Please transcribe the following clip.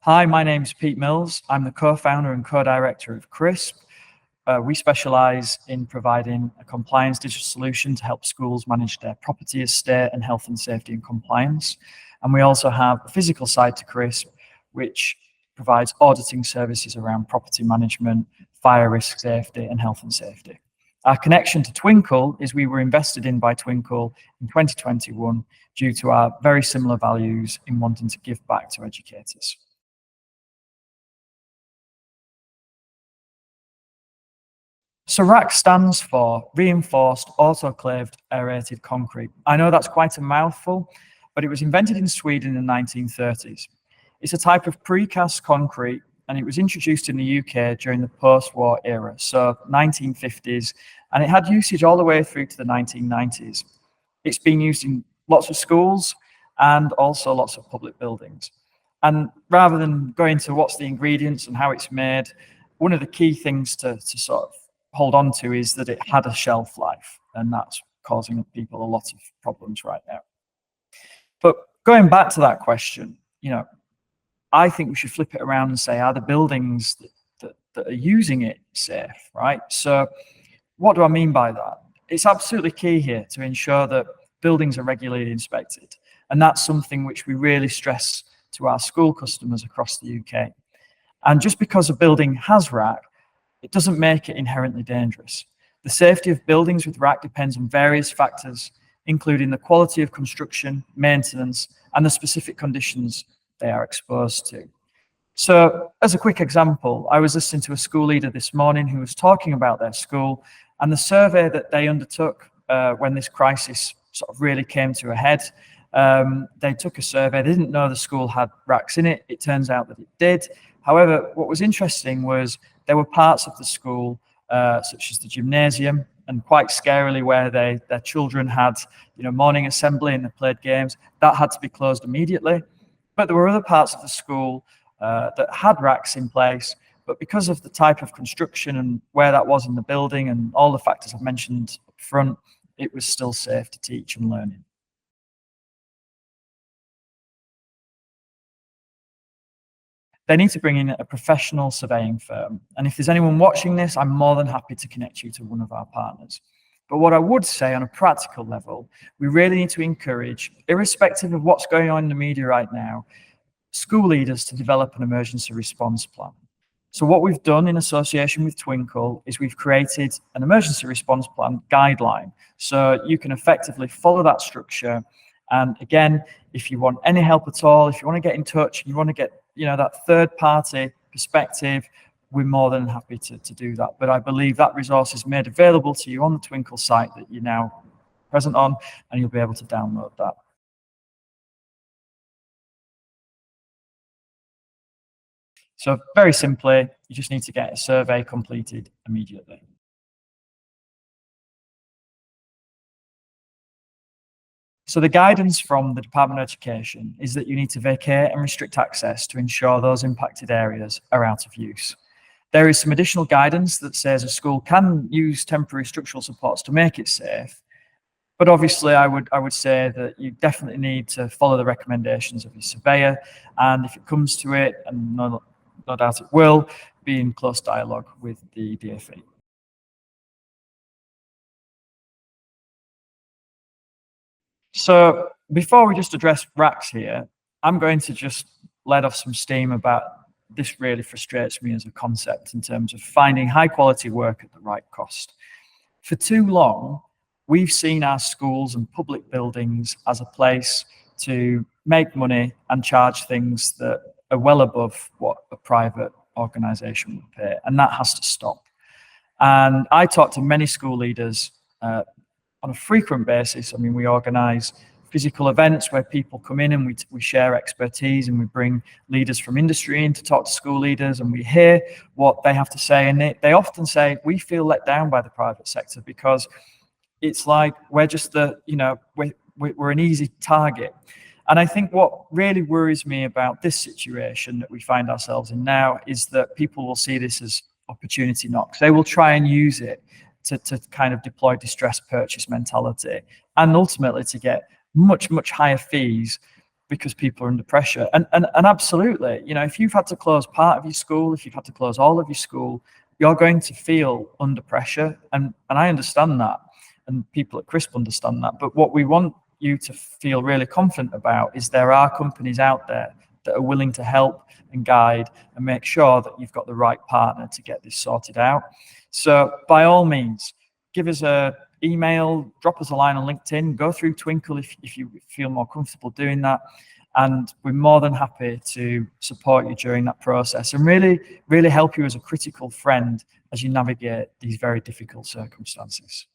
Hi, my name's Pete Mills. I'm the co-founder and co-director of Crysp. We specialize in providing a compliance digital solution to help schools manage their property estate and health and safety and compliance. And we also have a physical side to Crysp, which provides auditing services around property management, fire risk safety, and health and safety. Our connection to Twinkl is we were invested in by Twinkl in 2021 due to our very similar values in wanting to give back to educators. So RAAC stands for Reinforced Autoclaved Aerated Concrete. I know that's quite a mouthful, but it was invented in Sweden in the 1930s. It's a type of precast concrete, and it was introduced in the UK during the post-war era, so 1950s, and it had usage all the way through to the 1990s. It's been used in lots of schools and also lots of public buildings. And rather than go into what's the ingredients and how it's made, one of the key things to sort of hold on to is that it had a shelf life, and that's causing people a lot of problems right now. But going back to that question, I think we should flip it around and say, are the buildings that are using it safe, right? So what do I mean by that? It's absolutely key here to ensure that buildings are regularly inspected. And that's something which we really stress to our school customers across the UK. And just because a building has RAAC, it doesn't make it inherently dangerous. The safety of buildings with RAAC depends on various factors, including the quality of construction, maintenance, and the specific conditions they are exposed to. So as a quick example, I was listening to a school leader this morning who was talking about their school and the survey that they undertook when this crisis sort of really came to a head. They took a survey. They didn't know the school had RAACs in it. It turns out that it did. However, what was interesting was there were parts of the school, such as the gymnasium, and quite scarily where their children had morning assembly and they played games, that had to be closed immediately. But there were other parts of the school that had RAACs in place, but because of the type of construction and where that was in the building and all the factors I've mentioned up front, it was still safe to teach and learn in. They need to bring in a professional surveying firm. And if there's anyone watching this, I'm more than happy to connect you to one of our partners. But what I would say on a practical level, we really need to encourage, irrespective of what's going on in the media right now, school leaders to develop an emergency response plan. So what we've done in association with Twinkl is we've created an emergency response plan guideline. So you can effectively follow that structure. And again, if you want any help at all, if you want to get in touch, you want to get that third party perspective, we're more than happy to do that. But I believe that resource is made available to you on the Twinkl site that you're now present on, and you'll be able to download that. So very simply, you just need to get a survey completed immediately. So the guidance from the Department of Education is that you need to vacate and restrict access to ensure those impacted areas are out of use. There is some additional guidance that says a school can use temporary structural supports to make it safe. But obviously, I would say that you definitely need to follow the recommendations of your surveyor. And if it comes to it, and no doubt it will, be in close dialogue with the DfE. So before we just address RAACs here, I'm going to just let off some steam about this. Really frustrates me as a concept in terms of finding high quality work at the right cost. For too long, we've seen our schools and public buildings as a place to make money and charge things that are well above what a private organisation would pay, and that has to stop. And I talk to many school leaders on a frequent basis. I mean, we organise physical events where people come in and we share expertise, and we bring leaders from industry in to talk to school leaders, and we hear what they have to say. And they often say, we feel let down by the private sector because it's like we're just we're an easy target. And I think what really worries me about this situation that we find ourselves in now is that people will see this as opportunity knocks. They will try and use it to kind of deploy distress purchase mentality, and ultimately to get much higher fees because people are under pressure. And absolutely, you know, if you've had to close part of your school, if you've had to close all of your school, you're going to feel under pressure. And I understand that. And people at Crysp understand that. But what we want you to feel really confident about is there are companies out there that are willing to help and guide and make sure that you've got the right partner to get this sorted out. So by all means, give us an email, drop us a line on LinkedIn, go through Twinkl if you feel more comfortable doing that. And we're more than happy to support you during that process and really help you as a critical friend as you navigate these very difficult circumstances.